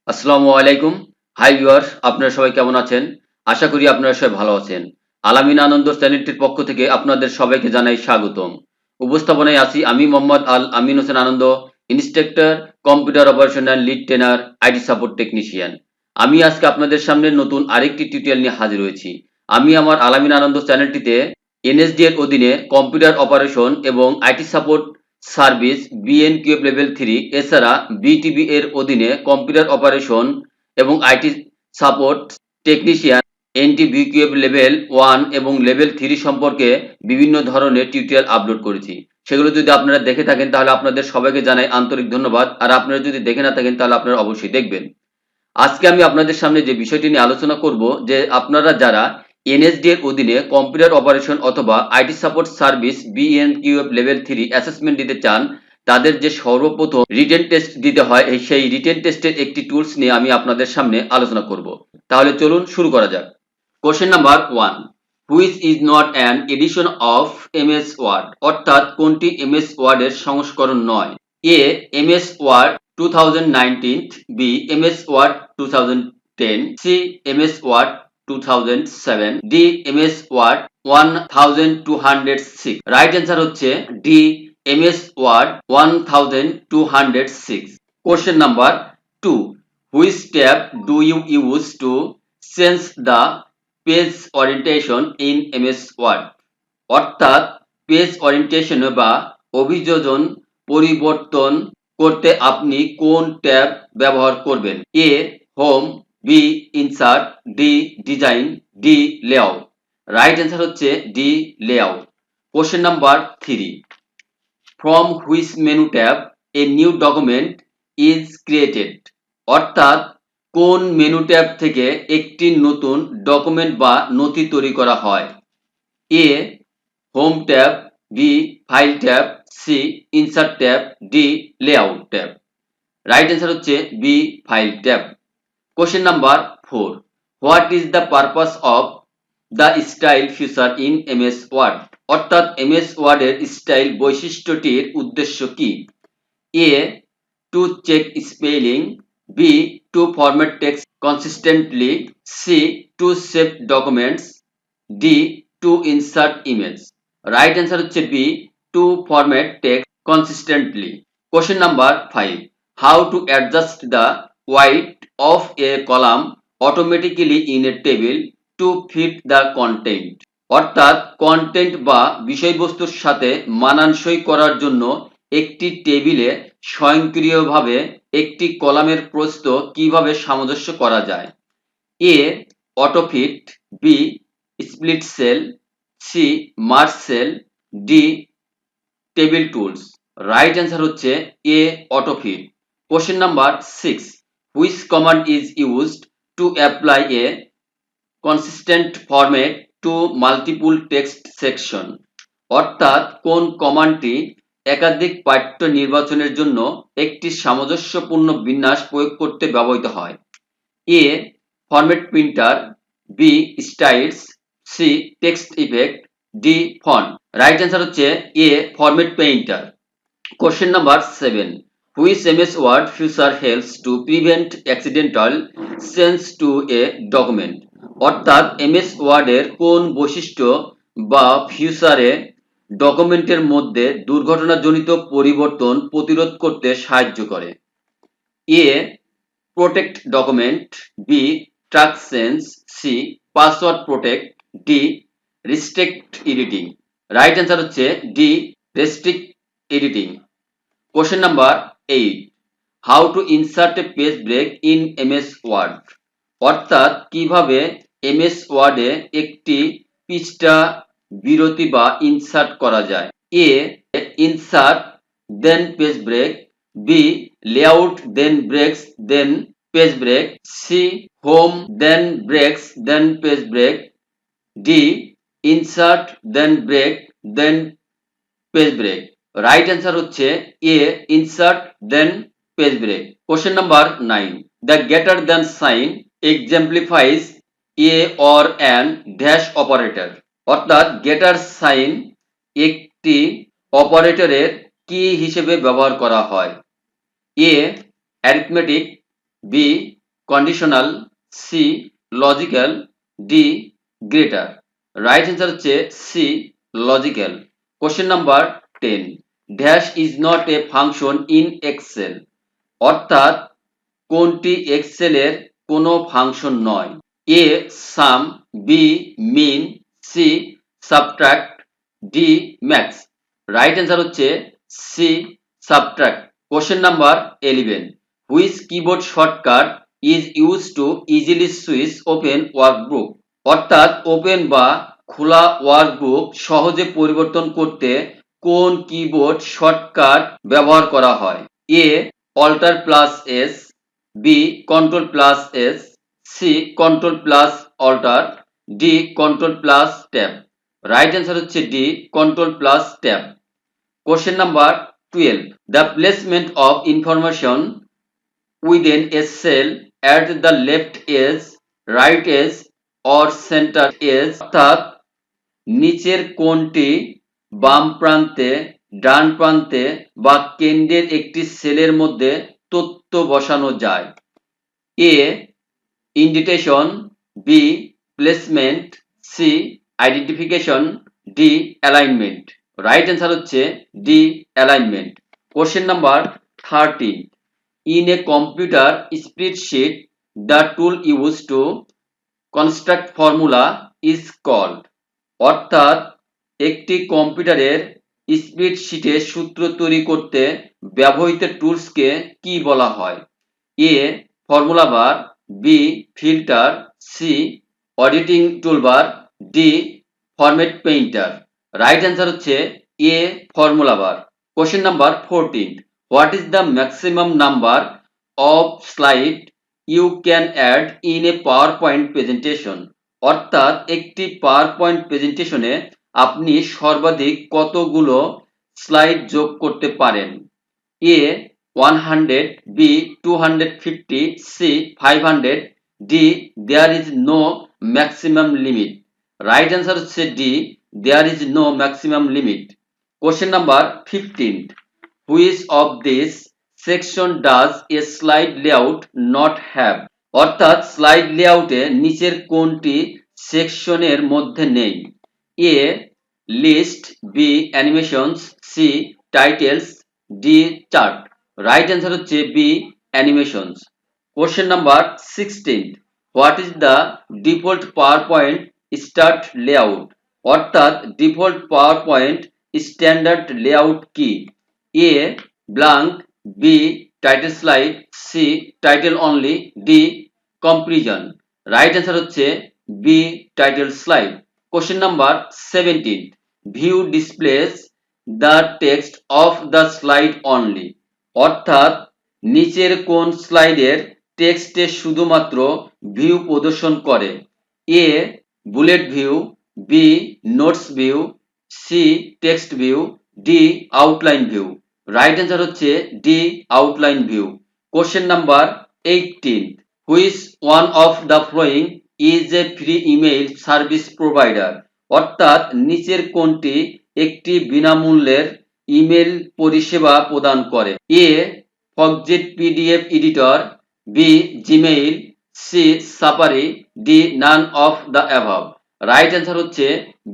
আসসালামু আলাইকুম। Hi viewers, আপনারা সবাই কেমন আছেন? আশা করি আপনারা সবাই ভালো আছেন। আলামিন আনন্দ চ্যানেলটির পক্ষ থেকে আপনাদের সবাইকে জানাই স্বাগতম। উপস্থাপনায় আছি আমি মোহাম্মদ আল আমিন হোসেন আনন্দ, instructor, computer operation and lead trainer, IT support technician. আমি আজকে আপনাদের সামনে নতুন আরেকটি টিউটোরিয়াল নিয়ে হাজির হয়েছি। আমি আমার আলামিন আনন্দ চ্যানেলটিতে এনএসডি এর অধীনে কম্পিউটার অপারেশন এবং IT support service BNQF level 3 এছাড়া বিটিবি এর অধীনে কম্পিউটার অপারেশন এবং আইটি সাপোর্ট টেকনিশিয়ান এনটিভিকিউএফ লেভেল 1 এবং লেভেল 3 সম্পর্কে বিভিন্ন ধরনের টিউটোরিয়াল আপলোড করেছি। সেগুলো যদি আপনারা দেখে থাকেন তাহলে আপনাদের সবাইকে জানাই আন্তরিক ধন্যবাদ। আর আপনারা যদি দেখে না থাকেন তাহলে আপনারা অবশ্যই দেখবেন। আজকে আমি আপনাদের সামনে যে বিষয়টি নিয়ে আলোচনা করব যে আপনারা যারা এনএসডি এর অধীনে কম্পিউটার অপারেশন অথবা IT support service BNQF level 3 assessment দিতে চান, তাদের যে সর্বপ্রথম রিটেন টেস্ট দিতে হয় সেই রিটেন টেস্টের একটি টুলস নিয়ে আমি আপনাদের সামনে আলোচনা করব। তাহলে চলুন শুরু করা যাক। Question number 1, which is not an edition of MS Word, অর্থাৎ কোনটি এমএস ওয়ার্ডের সংস্করণ নয়? A MS Word 2019, B MS Word 2010, C MS Word 2007, D MS Word 1206। Right answer হচ্ছে D MS Word 1206। Question number 2, which tab do you use to change the page orientation in MS Word, অর্থাৎ page orientation বা অভিযোজন পরিবর্তন করতে আপনি কোন tab ব্যবহার করবেন? A home, B insert, D design, D layout. Right answer হচ্ছে D layout. Question number 3, from which menu tab a new document is created, অর্থাৎ কোন মেনু ট্যাব থেকে একটি নতুন ডকুমেন্ট বা নথি তৈরি করা হয়? A home tab, B file tab, C insert tab, D layout tab. Right answer হচ্ছে B file tab. Question number 4, what is the purpose of the style feature in MS Word, অর্থাৎ MS ওয়ার্ডের style বৈশিষ্ট্যটির উদ্দেশ্য কি? A to check spelling, B to format text consistently, C to save documents, D to insert image. Right answer হচ্ছে B to format text consistently. Question number 5, how to adjust the width of a column automatically in a table to fit the content, অর্থাৎ content বা বিষয়বস্তুর সাথে মানানসই করার জন্য একটি টেবিলে স্বয়ংক্রিয়ভাবে একটি কলামের প্রস্থ কিভাবে সামঞ্জস্য করা যায়? A autofit, B split cell, C merge cell, D table tools. Right answer হচ্ছে A autofit. Question number 6, which command is used to apply a consistent format to multiple text section, অর্থাৎ কোন কমান্ডটি একাধিক পাঠ্য নির্বাচনের জন্য একটি সামঞ্জস্যপূর্ণ বিন্যাস প্রয়োগ করতে ব্যবহৃত হয়? A format printer, B styles, C text effect, D font. Right answer হচ্ছে A format painter. Question number 7, which MS Word feature helps to prevent accidental change to a document, অর্থাৎ এমএস ওয়ার্ডের কোন বৈশিষ্ট্য বা ফিচারে ডকুমেন্টের মধ্যে দুর্ঘটনাজনিত পরিবর্তন প্রতিরোধ করতে সাহায্য করে? A protect document, B track change, C password protect, D restrict editing. Right answer হচ্ছে D restrict editing. Question number 8, how to insert a page break in MS Word, অর্থাৎ কিভাবে এমএস ওয়ার্ডে একটি পৃষ্ঠা বিরতি বা ইনসার্ট করা যায়? A insert then page break, B layout then breaks then page break, C home then breaks then page break, D insert then break then page break. Right answer হচ্ছে A insert then page break. Question number 9, the greater than sign exemplifies a or an dash operator, অর্থাৎ greater sign একটি অপারেটরের কি হিসেবে ব্যবহার করা হয়? A arithmetic, B conditional, C logical, D greater. Right answer হচ্ছে C logical. Question number 10, dash is not a function in Excel, অর্থাৎ কোনটি এক্সেলের কোনো ফাংশন নয়? A sum, B min, C subtract, D max. Right answer হচ্ছে C subtract. Question number 11, which keyboard shortcut is use to easily switch open workbook, অর্থাৎ open বা খোলা workbook সহজে পরিবর্তন করতে কোন কিবোর্ড শর্টকাট ব্যবহার করা হয়? A alt plus S, B control plus S, C control plus alt, D control plus tab. Right answer হচ্ছে D control plus tab. Question number 12, the placement of information within a cell at the left edge, right edge or center edge, অর্থাৎ নিচের কোনটি বাম প্রান্তে, ডান প্রান্তে বা কেন্দ্রের একটি সেলের মধ্যে তথ্য বসানো যায়? A indentation, B placement, C identification, D alignment. Right answer হচ্ছে D alignment. Question number 13, in a computer spreadsheet the tool used to construct formula is called, অর্থাৎ একটি কম্পিউটারের স্প্রেডশিটে সূত্র তৈরি করতে ব্যবহৃত টুলসকে কি বলা হয়? A formula bar, B filter, C auditing toolbar, D format painter. Right answer হচ্ছে A formula bar. Question number 14, what is the maximum number of slide you can add in a PowerPoint presentation, অর্থাৎ একটি PowerPoint প্রেজেন্টেশনে আপনি সর্বাধিক কতগুলো slide যোগ করতে পারেন? A 100, B 250, C 500, D there is no maximum limit. Right answer হচ্ছে D there is no maximum limit. Question number 15, which of this section does a slide layout not have, অর্থাৎ slide লেআউটে নিচের কোনটি সেকশনের মধ্যে নেই? A list, B animations, C titles, D chart. Right answer হচ্ছে B animations. Question number 16, what is the default PowerPoint start layout, অর্থাৎ default PowerPoint standard layout কি? A blank, B title slide, C title only, D comparison. Right answer হচ্ছে B title slide. Question number 17, view displays the text of the slide only, অর্থাৎ নিচের কোন স্লাইডের টেক্সটে শুধুমাত্র view প্রদর্শন করে? A bullet view, B notes view, C text view, D outline view. Right answer হচ্ছে D outline view. Question number 18, which one of the following is a free email service provider, অর্থাৎ নিচের কোনটি একটি বিনামূল্যের email পরিষেবা প্রদান করে? A Foxit PDF editor, B Gmail, C Safari, D none of the above. Right answer হচ্ছে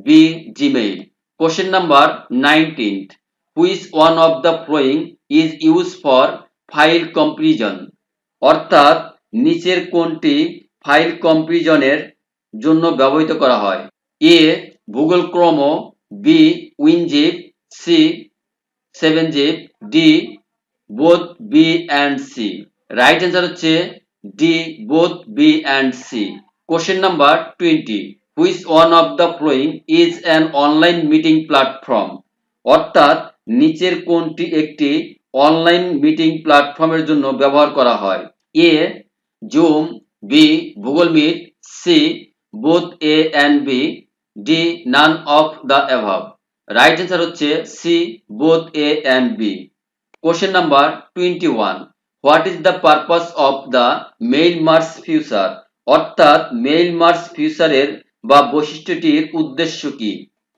B Gmail. Question number 19, which one of the following is use for file comparison, অর্থাৎ নিচের কোনটি ফাইল কম্প্রিজনের জন্য ব্যবহৃত করা হয়? A Google Chrome, B WinZip, C 7zip, D both B and C. Right answer হচ্ছে D both B and C. Question number 20, which one of the following is an online meeting platform, অর্থাৎ নিচের কোনটি একটি online meeting প্ল্যাটফর্মের জন্য ব্যবহার করা হয়? A Zoom, B Google Meet, C both A and B, D none of the above. Right answer হচ্ছে C both A and B. Question number 21, what is the purpose of the mail merge feature, অর্থাৎ mail merge ফিচারের বা বৈশিষ্ট্যটির উদ্দেশ্য কি?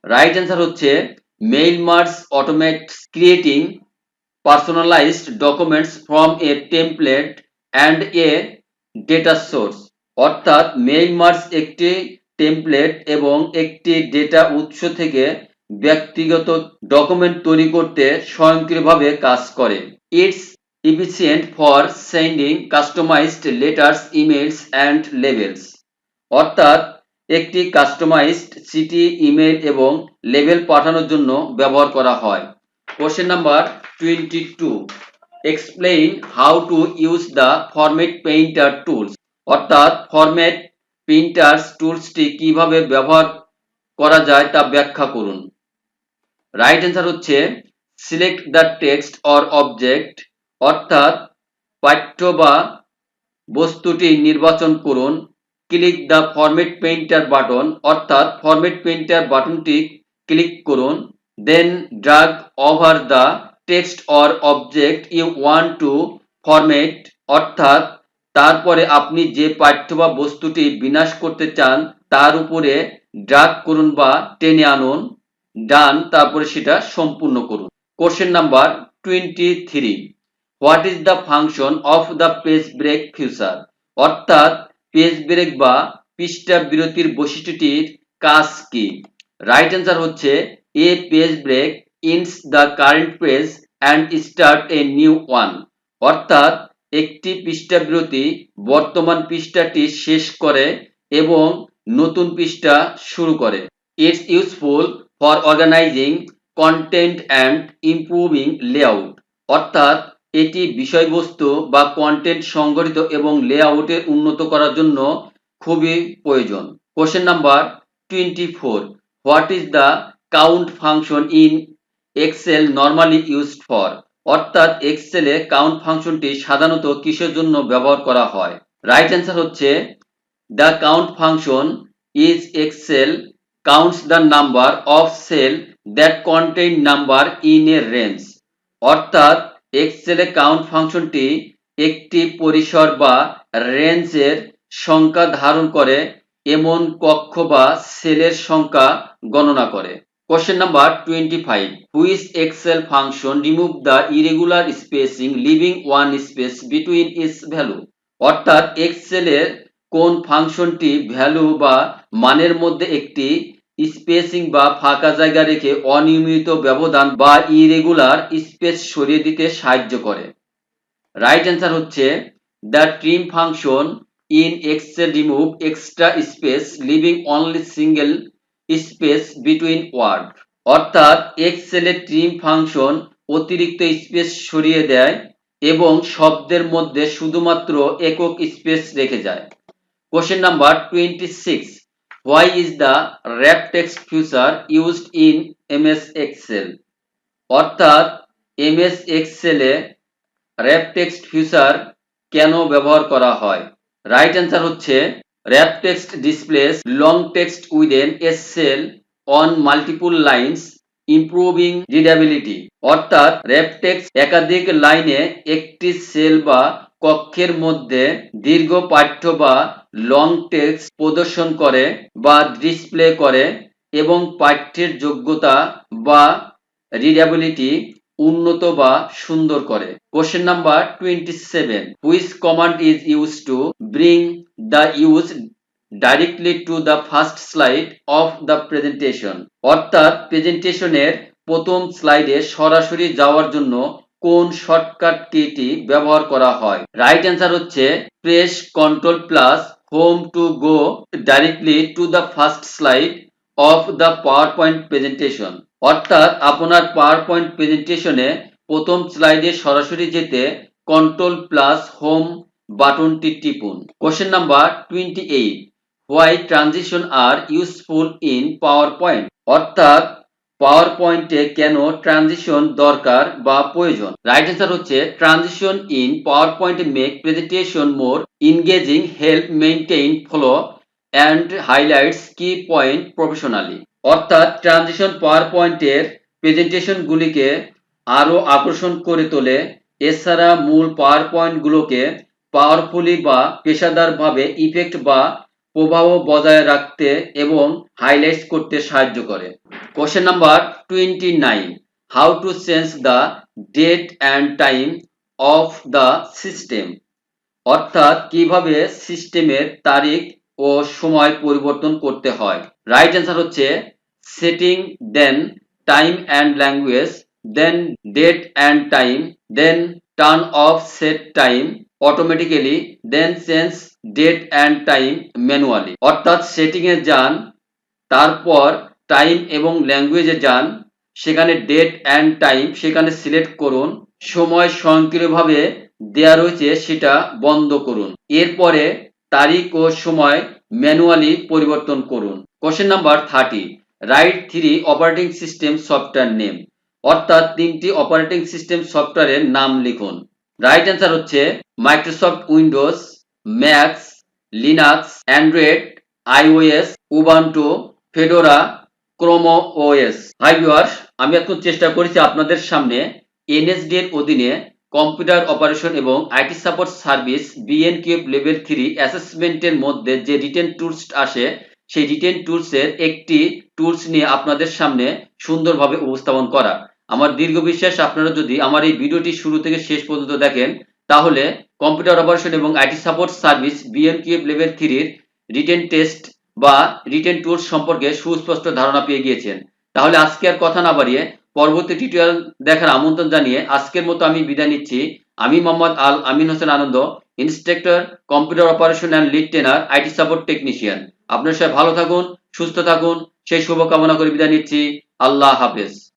Right answer হচ্ছে mail merge automates creating personalized documents from a template and a data source, অর্থাৎ mail merge একটি template এবং একটি ডেটা উৎস থেকে ব্যক্তিগত ডকুমেন্ট তৈরি করতে স্বয়ংক্রিয়ভাবে কাজ করে। It's efficient for sending customized letters, emails and labels, অর্থাৎ একটি কাস্টমাইজড চিঠি, ইমেল এবং লেবেল পাঠানোর জন্য ব্যবহার করা হয়। Question number 22, explain how to use the format painter tools, অর্থাৎ ফরম্যাট প্রিন্টার্স টুলসটি কিভাবে ব্যবহার করা যায় তা ব্যাখ্যা করুন। রাইট অ্যান্সার হচ্ছে select the text or object, অর্থাৎ পাঠ্য বা বস্তুটি নির্বাচন করুন। Click the format painter button, অর্থাৎ ফরম্যাট পেইন্টার বাটনটি ক্লিক করুন। Then drag over the text or object you want to format, অর্থাৎ তারপরে আপনি যে পাঠ্য বা বস্তুটি বিন্যাস করতে চান তার উপরে ড্র্যাগ করুন বা টেনে আনুন। ডান, তারপরে সেটা সম্পূর্ণ করুন। Question number 23, what is the function of the page break feature, অর্থাৎ পেজ ব্রেক বা পৃষ্ঠা বিরতির বৈশিষ্ট্যটির কাজ কি? রাইট অ্যান্সার হচ্ছে a page break ends the current page and start a new one, অর্থাৎ একটি পৃষ্ঠা বিরতি বর্তমান পৃষ্ঠাটি শেষ করে এবং নতুন পৃষ্ঠা শুরু করে। It's useful for organizing content and improving layout, অর্থাৎ এটি বিষয়বস্তু বা কন্টেন্ট সংগঠিত এবং লেআউটের উন্নত করার জন্য খুবই প্রয়োজন। Question number 24, what is the count function in Excel normally used for, অর্থাৎ এক্সেলে কাউন্ট ফাংশনটি সাধারণত কিসের জন্য ব্যবহার করা হয়? রাইট অ্যান্সার হচ্ছে the count function is Excel counts the number of cell that contain number in a range, অর্থাৎ এক্সেলে কাউন্ট ফাংশনটি একটি পরিসর বা রেঞ্জের সংখ্যা ধারণ করে এমন কক্ষ বা সেলের সংখ্যা গণনা করে। Question number 25, which Excel function remove the irregular spacing leaving one space between its value, অর্থাৎ এক্সেলের কোন ফাংশনটি ভ্যালু বা মানের মধ্যে একটি স্পেসিং বা ফাঁকা জায়গা রেখে অনিয়মিত ব্যবধান বা ইরেগুলার স্পেস সরিয়ে দিতে সাহায্য করে? রাইট অ্যান্সার হচ্ছে the trim function in Excel remove extra space leaving only single space between word, অর্থাৎ এক্সেলের ট্রিম ফাংশন অতিরিক্ত স্পেস সরিয়ে দেয় এবং শব্দের মধ্যে শুধুমাত্র একক স্পেস রেখে যায়। Question number 26, why is the wrap text feature used in MS Excel, অর্থাৎ MS Excel এ wrap text feature কেন ব্যবহার করা হয়? রাইট অ্যান্সার হচ্ছে wrap text displays long text within a cell on multiple lines improving readability, অর্থাৎ wrap text একাধিক লাইনে একটি সেল বা কক্ষের মধ্যে দীর্ঘ পাঠ্য বা লং টেক্সট প্রদর্শন করে বা ডিসপ্লে করে এবং পাঠ্যের যোগ্যতা বা রিডাবিলিটি উন্নত বা সুন্দর করে। Question number 27, which command is use to bring the use directly to the first slide of the presentation, অর্থাৎ প্রেজেন্টেশনের প্রথম স্লাইডে সরাসরি যাওয়ার জন্য কোন শর্টকাট কিটি ব্যবহার করা হয়? রাইট অ্যান্সার হচ্ছে press control plus home to go directly to the first slide of the power point presentation, অর্থাৎ আপনার পাওয়ার পয়েন্ট প্রেজেন্টেশনে প্রথম স্লাইডে সরাসরি যেতে কন্ট্রোল প্লাস হোম বাটনটি টিপুন। Question number 28, why transition are useful in PowerPoint, অর্থাৎ পাওয়ার পয়েন্টে কেন ট্রানজিশন দরকার বা প্রয়োজন? রাইট অ্যান্সার হচ্ছে transition in PowerPoint make presentation more engaging, help maintain flow and highlights key point professionally, অর্থাৎ ট্রানজিশন পাওয়ার পয়েন্টের প্রেজেন্টেশনগুলিকে আরো আকর্ষণ করে তোলে, এছাড়া মূল পাওয়ার পয়েন্টগুলোকে পাওয়ারফুলি বা পেশাদারভাবে ইফেক্ট বা প্রভাব বজায় রাখতে এবং হাইলাইট করতে সাহায্য করে। Question number 29, how to change the date and time of the system, অর্থাৎ কিভাবে সিস্টেমের তারিখ ও সময় পরিবর্তন করতে হয়। রাইট অ্যান্সার হচ্ছে setting, then time and language, then date and time, then turn off set time automatically, then change date and time manually. অর্থাৎ সেটিং এ যান, তারপর টাইম এবং ল্যাঙ্গুয়েজে যান, সেখানে ডেট অ্যান্ড টাইম সেখানে সিলেক্ট করুন, সময় স্বয়ংক্রিয়ভাবে দেয়া রয়েছে সেটা বন্ধ করুন, এরপরে তারিখ ও সময় ম্যানুয়ালি পরিবর্তন করুন। Question number 30, write 3 operating system software name. অর্থাৎ 3টি অপারেটিং সিস্টেম সফটওয়্যারের নাম লিখুন। রাইট অ্যান্সার হচ্ছে Microsoft Windows, Macs, Linux, Android, iOS, Ubuntu, Fedora, Chrome OS. Hi viewers, আমি এখন চেষ্টা করেছি আপনাদের সামনে এনএসডি এর অধীনে কম্পিউটার অপারেশন এবং IT support service BNQF level 3 অ্যাসেসমেন্টের মধ্যে যে রিটেন টুলস আসে সেই রিটেন টুলসের একটি টুলস নিয়ে আপনাদের সামনে সুন্দরভাবে উপস্থাপন করা। আমার দীর্ঘ বিশ্বাস আপনারা যদি আমার এই ভিডিওটি শুরু থেকে শেষ পর্যন্ত দেখেন তাহলে কম্পিউটার অপারেশন এবং IT support service BNQF level 3 written test বা রিটেন টুলস সম্পর্কে সুস্পষ্ট ধারণা পেয়ে গিয়েছেন। তাহলে আজকে আর কথা না বাড়িয়ে পরবর্তী টিউটোরিয়াল দেখার আমন্ত্রণ জানিয়ে আজকের মতো আমি বিদায় নিচ্ছি। আমি মোহাম্মদ আল আমিন হোসেন আনন্দ, instructor, computer operation and lead trainer, IT support technician. আপনার সবাই ভালো থাকুন, সুস্থ থাকুন সেই শুভকামনা করে বিদায় নিচ্ছি। আল্লাহ হাফেজ।